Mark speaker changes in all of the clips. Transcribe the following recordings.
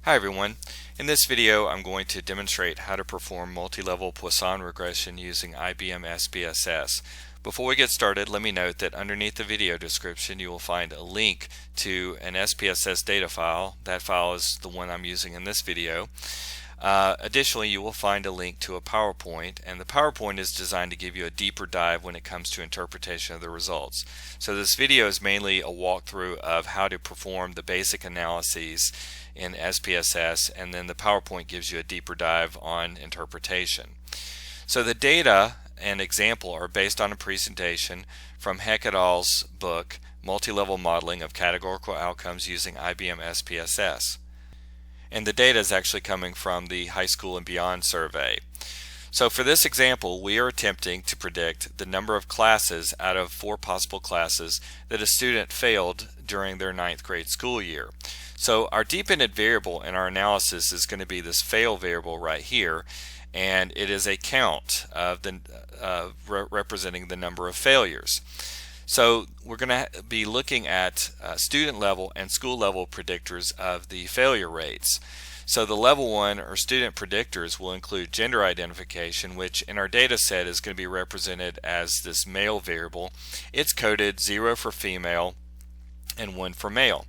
Speaker 1: Hi everyone. In this video I'm going to demonstrate how to perform multi-level Poisson regression using IBM SPSS. Before we get started, let me note that underneath the video description you will find a link to an SPSS data file. That file is the one I'm using in this video. Additionally, you will find a link to a PowerPoint, and the PowerPoint is designed to give you a deeper dive when it comes to interpretation of the results. So this video is mainly a walkthrough of how to perform the basic analyses in SPSS, and then the PowerPoint gives you a deeper dive on interpretation. So the data and example are based on a presentation from Heck et al.'s book, Multi-Level Modeling of Categorical Outcomes Using IBM SPSS. And the data is actually coming from the high school and beyond survey. So for this example, we are attempting to predict the number of classes out of 4 possible classes that a student failed during their 9th grade school year. So our dependent variable in our analysis is going to be this fail variable right here, and it is a count of the representing the number of failures. So we're going to be looking at student level and school level predictors of the failure rates. So the level 1 or student predictors will include gender identification, which in our data set is going to be represented as this male variable. It's coded 0 for female and 1 for male.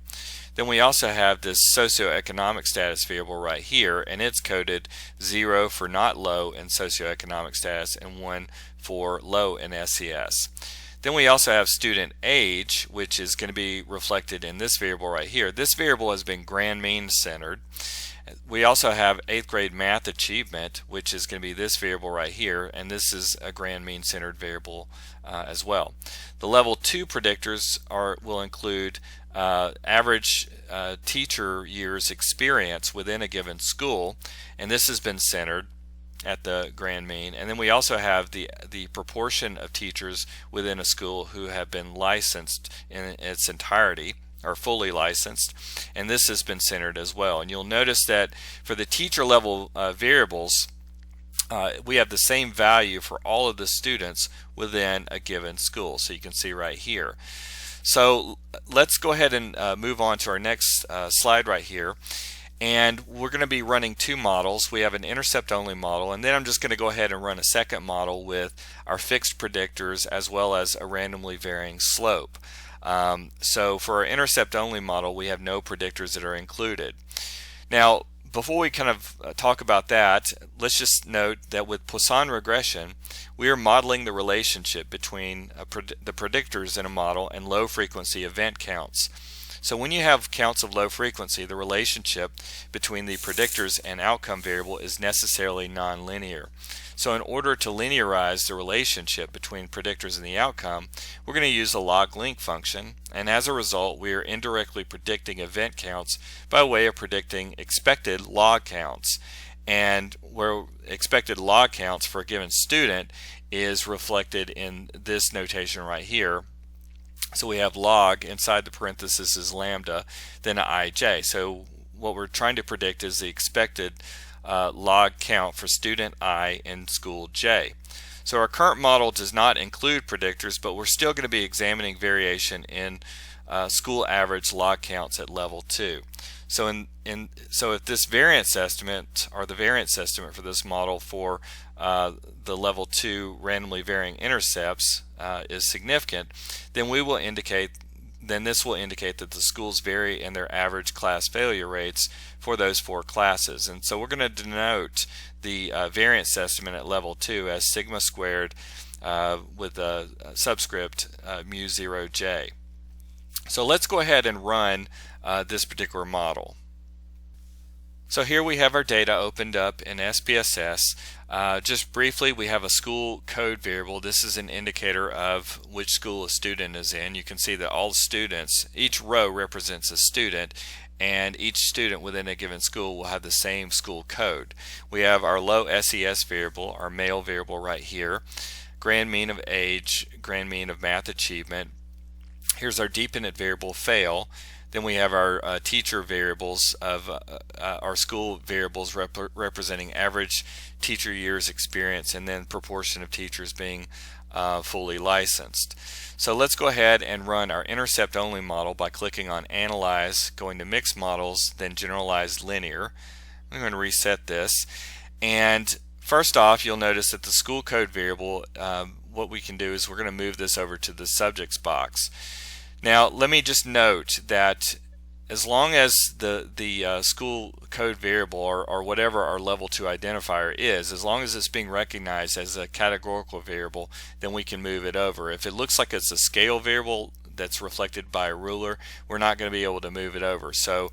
Speaker 1: Then we also have this socioeconomic status variable right here, and it's coded 0 for not low in socioeconomic status and 1 for low in SES. Then we also have student age, which is going to be reflected in this variable right here. This variable has been grand mean centered. We also have 8th grade math achievement, which is going to be this variable right here, and this is a grand mean centered variable as well. The level 2 predictors will include average teacher years experience within a given school, and this has been centered at the grand mean. And then we also have the proportion of teachers within a school who have been licensed in its entirety, or fully licensed, and this has been centered as well. And you'll notice that for the teacher level variables, we have the same value for all of the students within a given school, so you can see right here. So let's go ahead and move on to our next slide right here. And we're going to be running 2 models. We have an intercept only model, and then I'm just going to go ahead and run a second model with our fixed predictors as well as a randomly varying slope. So for our intercept only model, we have no predictors that are included. Now before we kind of talk about that, let's just note that with Poisson regression, we are modeling the relationship between the predictors in a model and low frequency event counts. So when you have counts of low frequency, the relationship between the predictors and outcome variable is necessarily nonlinear. So in order to linearize the relationship between predictors and the outcome, we're going to use a log-link function, and as a result we are indirectly predicting event counts by way of predicting expected log counts. And where expected log counts for a given student is reflected in this notation right here. So we have log, inside the parenthesis is lambda, then ij. So what we're trying to predict is the expected log count for student I in school J. So our current model does not include predictors, but we're still going to be examining variation in school average log counts at level 2. So so if this variance estimate, or the variance estimate for this model for the level 2 randomly varying intercepts is significant, then this will indicate that the schools vary in their average class failure rates for those 4 classes. And so we're going to denote the variance estimate at level 2 as sigma squared with a subscript mu 0j. So let's go ahead and run this particular model. So here we have our data opened up in SPSS. Just briefly, we have a school code variable. This is an indicator of which school a student is in. You can see that all students, each row represents a student, and each student within a given school will have the same school code. We have our low SES variable, our male variable right here, grand mean of age, grand mean of math achievement. Here's our dependent variable fail. Then we have our teacher variables of our school variables representing average teacher years experience, and then proportion of teachers being fully licensed. So let's go ahead and run our intercept only model by clicking on Analyze, going to Mixed Models, then Generalized Linear. I'm going to reset this, and first off, you'll notice that the school code variable, what we can do is we're going to move this over to the subjects box. Now let me just note that as long as the school code variable or whatever our level 2 identifier is, as long as it's being recognized as a categorical variable, then we can move it over. If it looks like it's a scale variable that's reflected by a ruler, we're not going to be able to move it over. So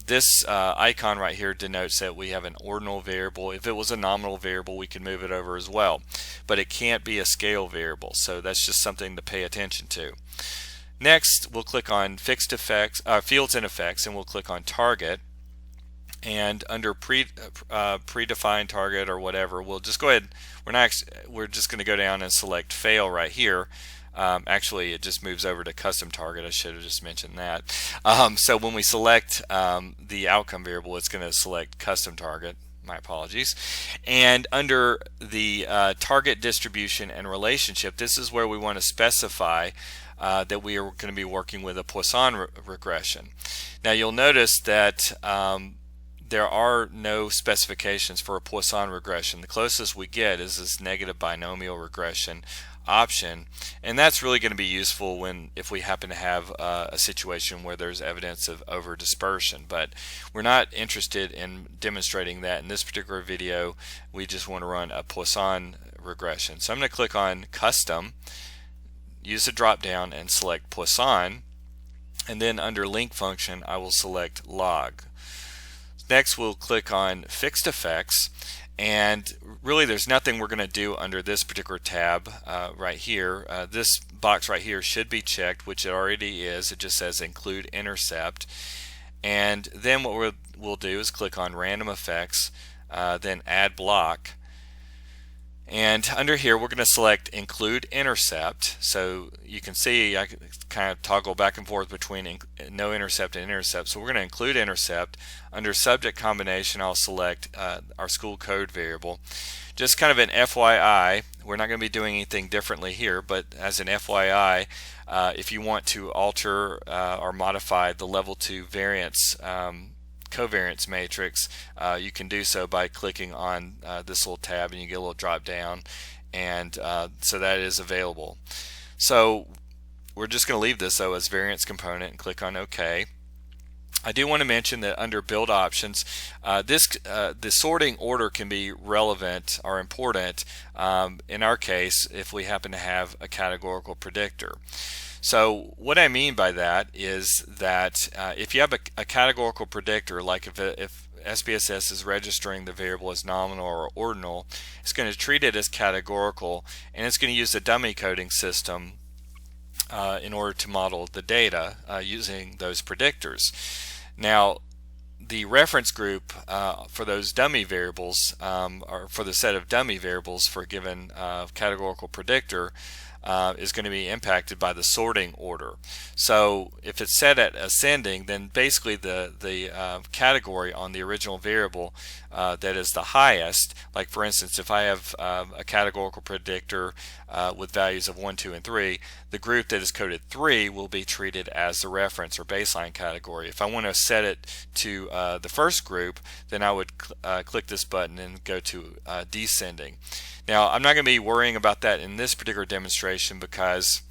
Speaker 1: this icon right here denotes that we have an ordinal variable. If it was a nominal variable, we can move it over as well, but it can't be a scale variable, so that's just something to pay attention to. Next, we'll click on Fixed Effects, Fields and Effects, and we'll click on Target. And under predefined target or whatever, we'll just go ahead. We're just going to go down and select Fail right here. Actually, it just moves over to Custom Target. I should have just mentioned that. So when we select the outcome variable, it's going to select Custom Target. My apologies. And under the target distribution and relationship, this is where we want to specify that we are going to be working with a Poisson regression. Now you'll notice that there are no specifications for a Poisson regression. The closest we get is this negative binomial regression option, and that's really going to be useful if we happen to have a situation where there's evidence of over dispersion, but we're not interested in demonstrating that in this particular video. We just want to run a Poisson regression. So I'm going to click on Custom, use the drop down and select Poisson, and then under link function I will select log. Next we'll click on Fixed Effects, and really there's nothing we're going to do under this particular tab right here. This box right here should be checked, which it already is. It just says Include Intercept, and then what we'll do is click on Random Effects, then Add Block. And under here we're going to select Include Intercept. So you can see I can kind of toggle back and forth between no intercept and intercept. So we're going to include intercept. Under subject combination I'll select our school code variable. Just kind of an FYI, we're not going to be doing anything differently here, but as an FYI, if you want to alter or modify the level 2 variance covariance matrix, you can do so by clicking on this little tab, and you get a little drop down, and so that is available. So we're just going to leave this though as variance component and click on OK. I do want to mention that under build options, the sorting order can be relevant or important in our case if we happen to have a categorical predictor. So what I mean by that is that if you have a categorical predictor, like if SPSS is registering the variable as nominal or ordinal, it's going to treat it as categorical, and it's going to use the dummy coding system in order to model the data using those predictors. Now the reference group for those dummy variables, or for the set of dummy variables for a given categorical predictor, is going to be impacted by the sorting order. So if it's set at ascending, then basically the category on the original variable that is the highest, like for instance if I have a categorical predictor with values of 1, 2, and 3, the group that is coded 3 will be treated as the reference or baseline category. If I want to set it to the first group, then I would click this button and go to descending. Now I'm not going to be worrying about that in this particular demonstration because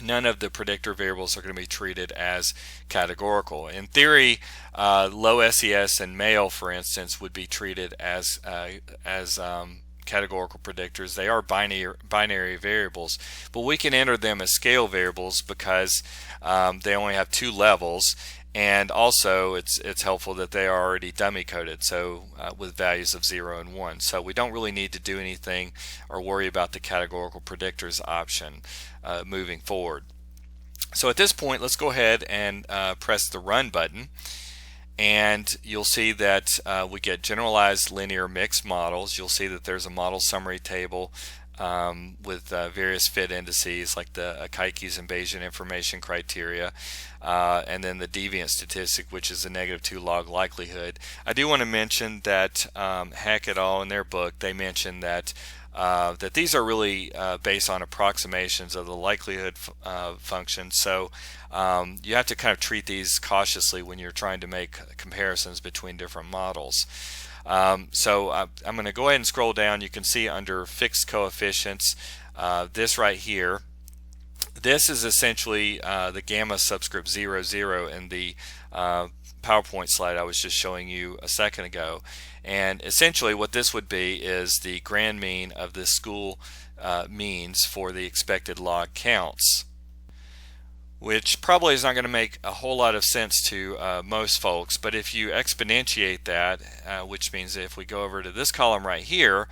Speaker 1: none of the predictor variables are going to be treated as categorical. In theory, low SES and male, for instance, would be treated as categorical predictors. They are binary variables, but we can enter them as scale variables because they only have 2 levels, and also it's helpful that they are already dummy coded, so with values of 0 and 1. So we don't really need to do anything or worry about the categorical predictors option moving forward. So at this point, let's go ahead and press the Run button, and you'll see that we get generalized linear mixed models. You'll see that there's a model summary table with various fit indices like the Akaike's and Bayesian information criteria, and then the deviant statistic, which is the -2 log likelihood. I do want to mention that Hack et al. In their book, they mention that that these are really based on approximations of the likelihood function. So you have to kind of treat these cautiously when you're trying to make comparisons between different models. So I'm going to go ahead and scroll down. You can see under fixed coefficients, this right here. This is essentially the gamma subscript 0, 0 in the PowerPoint slide I was just showing you a second ago. And essentially what this would be is the grand mean of the school means for the expected log counts, which probably is not going to make a whole lot of sense to most folks. But if you exponentiate that, which means if we go over to this column right here,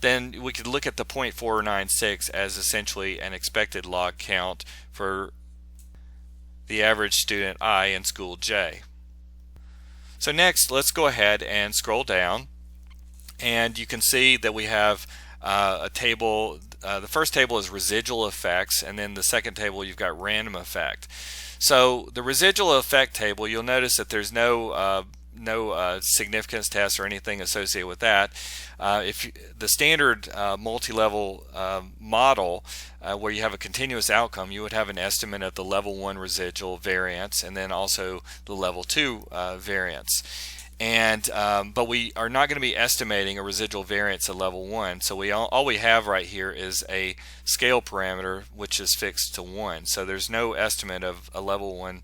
Speaker 1: then we could look at the 0.496 as essentially an expected log count for the average student I in school J. So next, let's go ahead and scroll down, and you can see that we have a table. The first table is residual effects, and then the second table you've got random effect. So the residual effect table, you'll notice that there's no significance test or anything associated with that. The standard multi-level model where you have a continuous outcome, you would have an estimate of the level 1 residual variance and then also the level 2 variance. And but we are not going to be estimating a residual variance at level 1, so all we have right here is a scale parameter which is fixed to 1. So there's no estimate of a level 1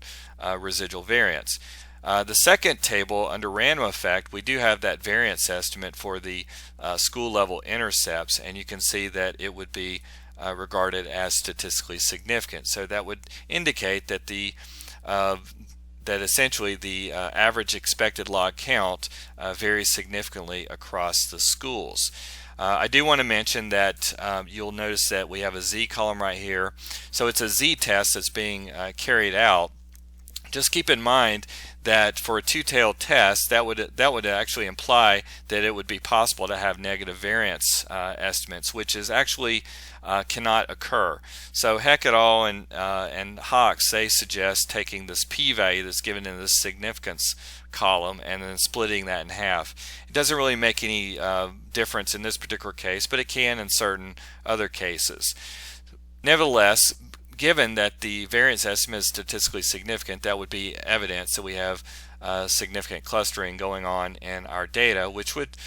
Speaker 1: residual variance. The second table under random effect, we do have that variance estimate for the school level intercepts, and you can see that it would be regarded as statistically significant. So that would indicate that essentially the average expected log count varies significantly across the schools. I do want to mention that you'll notice that we have a Z column right here. So it's a Z test that's being carried out. Just keep in mind that for a two-tailed test, that would actually imply that it would be possible to have negative variance estimates, which is actually cannot occur. So Heck et al. And Hawks, they suggest taking this p-value that's given in this significance column and then splitting that in half. It doesn't really make any difference in this particular case, but it can in certain other cases. Nevertheless, given that the variance estimate is statistically significant, that would be evidence that we have significant clustering going on in our data, which would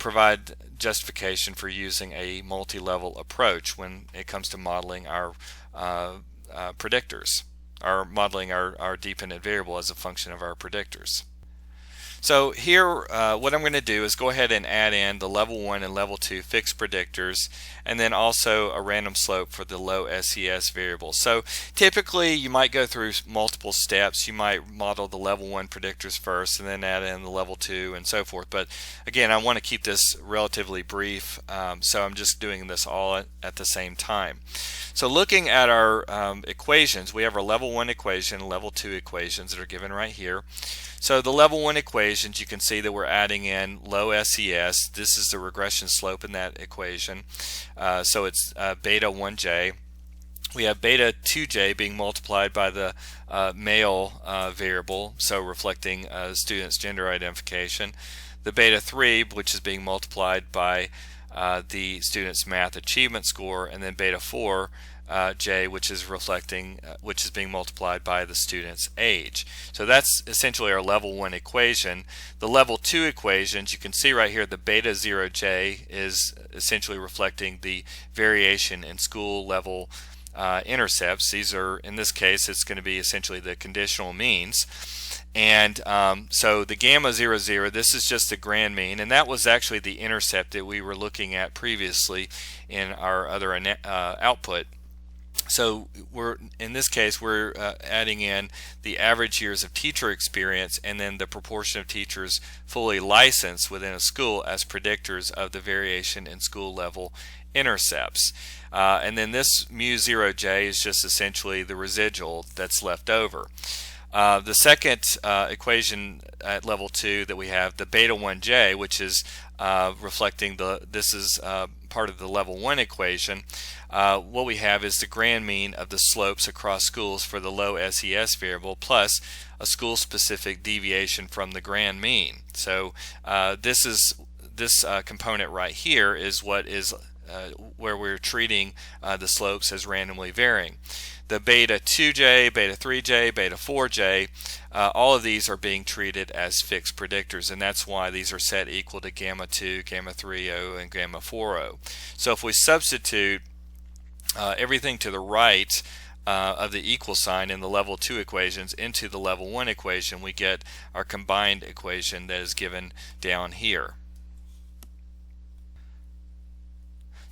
Speaker 1: provide justification for using a multi-level approach when it comes to modeling our predictors, or modeling our dependent variable as a function of our predictors. So here what I'm going to do is go ahead and add in the level 1 and level 2 fixed predictors, and then also a random slope for the low SES variable. So typically you might go through multiple steps. You might model the level 1 predictors first and then add in the level 2 and so forth. But again, I want to keep this relatively brief, so I'm just doing this all at the same time. So looking at our equations, we have our level 1 equation and level 2 equations that are given right here. So the level 1 equations, you can see that we're adding in low SES. This is the regression slope in that equation. So it's beta 1j. We have beta 2j being multiplied by the male variable, so reflecting student's gender identification. The beta 3, which is being multiplied by the student's math achievement score, and then beta 4 J, which is reflecting, which is being multiplied by the student's age. So that's essentially our level 1 equation. The level 2 equations, you can see right here, the beta 0j is essentially reflecting the variation in school level intercepts. These are, in this case, it's going to be essentially the conditional means. And so the gamma 0, 0, this is just the grand mean, and that was actually the intercept that we were looking at previously in our other output. So in this case we're adding in the average years of teacher experience and then the proportion of teachers fully licensed within a school as predictors of the variation in school level intercepts. And then this mu 0j is just essentially the residual that's left over. The second equation at level 2 that we have, the beta 1j, which is reflecting this is part of the level 1 equation, what we have is the grand mean of the slopes across schools for the low SES variable plus a school-specific deviation from the grand mean. So this component right here is what is where we're treating the slopes as randomly varying. The beta 2j, beta 3j, beta 4j, all of these are being treated as fixed predictors, and that's why these are set equal to gamma 2, gamma 3o, and gamma 4o. So if we substitute everything to the right of the equal sign in the level 2 equations into the level 1 equation, we get our combined equation that is given down here.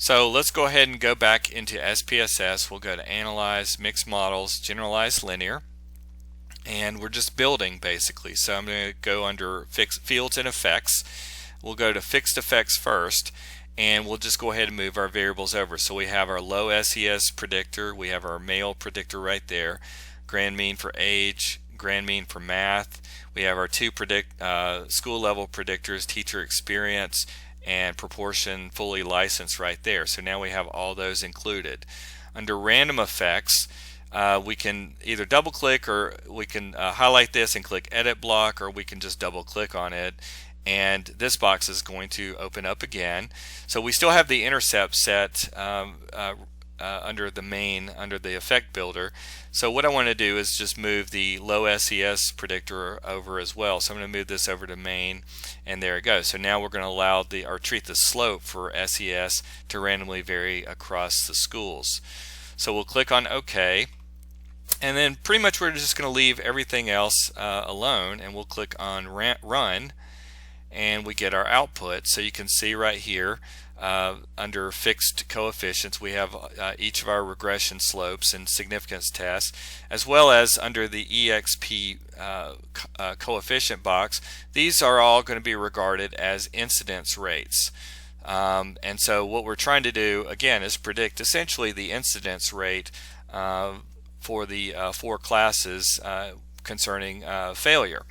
Speaker 1: So let's go ahead and go back into SPSS. We'll go to Analyze, Mixed Models, Generalized Linear, and we're just building basically. So I'm going to go under Fields and Effects. We'll go to Fixed Effects first, and we'll just go ahead and move our variables over. So we have our low SES predictor, we have our male predictor right there, grand mean for age, grand mean for math. We have our two school level predictors, teacher experience, and proportion fully licensed right there. So now we have all those included. Under random effects, we can either double click, or we can highlight this and click edit block, or we can just double click on it, and this box is going to open up again. So we still have the intercept set under the main, under the effect builder. So what I want to do is just move the low SES predictor over as well. So I'm going to move this over to main, and there it goes. So now we're going to allow or treat the slope for SES to randomly vary across the schools. So we'll click on OK, and then pretty much we're just going to leave everything else alone, and we'll click on Run, and we get our output. So you can see right here under fixed coefficients we have each of our regression slopes and significance tests, as well as under the EXP coefficient box. These are all going to be regarded as incidence rates. And so what we're trying to do again is predict essentially the incidence rate for the 4 classes concerning failure.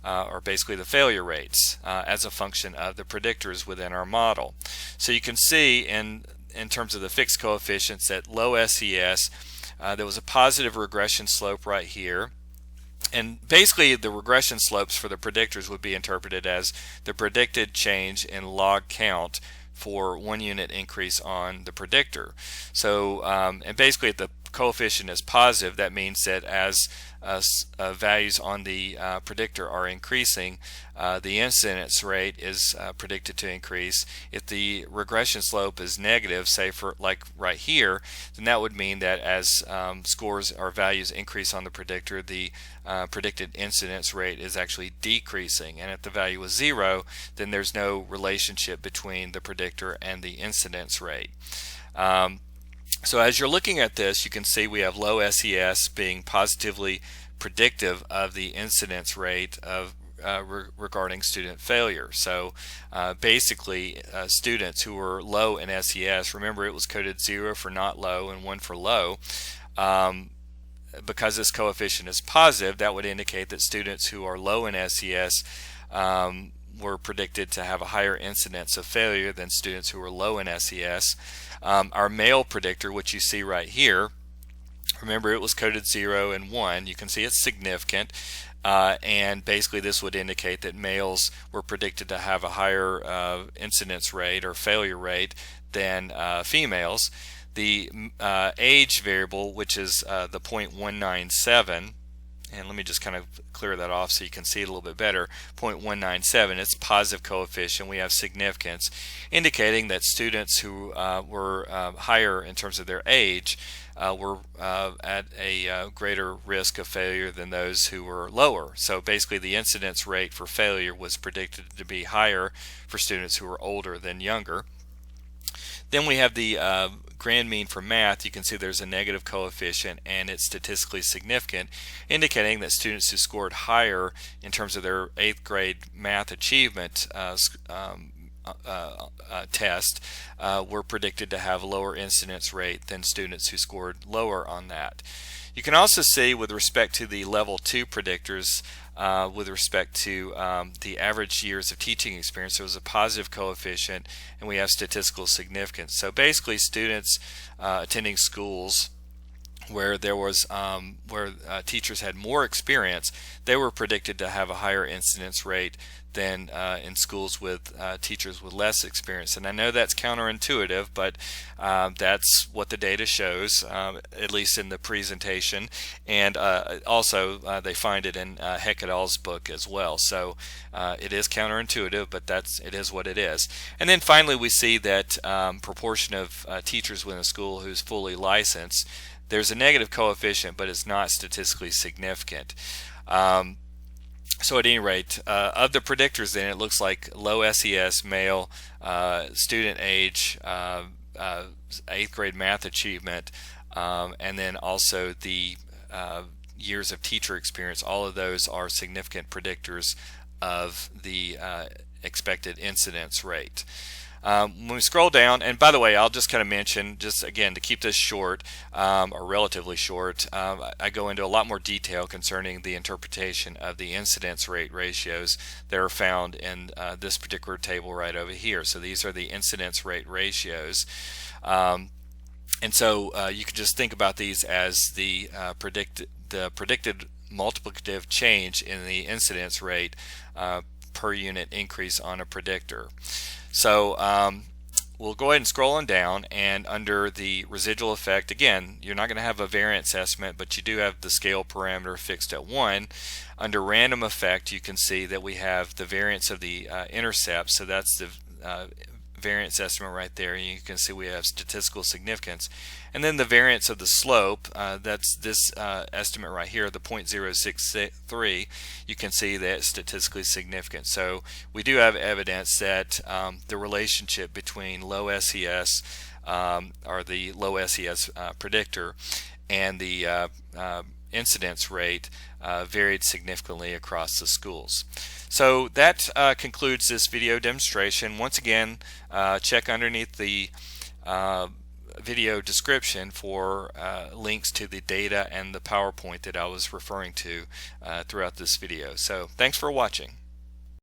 Speaker 1: Or basically the failure rates as a function of the predictors within our model. So you can see in terms of the fixed coefficients at low SES, there was a positive regression slope right here. And basically the regression slopes for the predictors would be interpreted as the predicted change in log count for 1 unit increase on the predictor. So and basically if the coefficient is positive, that means that as values on the predictor are increasing, the incidence rate is predicted to increase. If the regression slope is negative, say for like right here, then that would mean that as scores or values increase on the predictor, the predicted incidence rate is actually decreasing. And if the value is 0, then there's no relationship between the predictor and the incidence rate. So as you're looking at this, you can see we have low SES being positively predictive of the incidence rate of regarding student failure. So basically students who were low in SES, remember it was coded 0 for not low and 1 for low, because this coefficient is positive, that would indicate that students who are low in SES were predicted to have a higher incidence of failure than students who were low in SES. Our male predictor, which you see right here, remember it was coded 0 and 1. You can see it's significant, and basically this would indicate that males were predicted to have a higher incidence rate or failure rate than females. The age variable, which is the 0.197, and let me just kind of clear that off so you can see it a little bit better. 0.197, it's positive coefficient. We have significance, indicating that students who were higher in terms of their age were at a greater risk of failure than those who were lower. So basically the incidence rate for failure was predicted to be higher for students who were older than younger. Then we have the grand mean for math. You can see there's a negative coefficient and it's statistically significant, indicating that students who scored higher in terms of their 8th grade math achievement test were predicted to have a lower incidence rate than students who scored lower on that. You can also see with respect to the level 2 predictors, with respect to the average years of teaching experience. There was a positive coefficient, and we have statistical significance. So basically, students attending schools where there was teachers had more experience, they were predicted to have a higher incidence rate than in schools with teachers with less experience. And I know that's counterintuitive, but that's what the data shows, at least in the presentation. And also they find it in Heck et al.'s book as well. So it is counterintuitive, but it is what it is. And then finally, we see that proportion of teachers within a school who's fully licensed, there's a negative coefficient, but it's not statistically significant. So at any rate, of the predictors then, it looks like low SES, male, student age, 8th grade math achievement, and then also the years of teacher experience. All of those are significant predictors of the expected incidence rate. When we scroll down, and by the way, I'll just kind of mention, just again to keep this short, or relatively short, I go into a lot more detail concerning the interpretation of the incidence rate ratios that are found in this particular table right over here. So these are the incidence rate ratios. And so you can just think about these as the predicted multiplicative change in the incidence rate per unit increase on a predictor. So we'll go ahead and scroll on down, and under the residual effect, again, you're not going to have a variance estimate, but you do have the scale parameter fixed at 1. Under random effect, you can see that we have the variance of the intercept, so that's the variance estimate right there, and you can see we have statistical significance. And then the variance of the slope, that's this estimate right here, the 0.063, you can see that it's statistically significant. So we do have evidence that the relationship between low SES, or the low SES predictor, and the incidence rate varied significantly across the schools. So that concludes this video demonstration. Once again, check underneath the video description for links to the data and the PowerPoint that I was referring to throughout this video. So thanks for watching.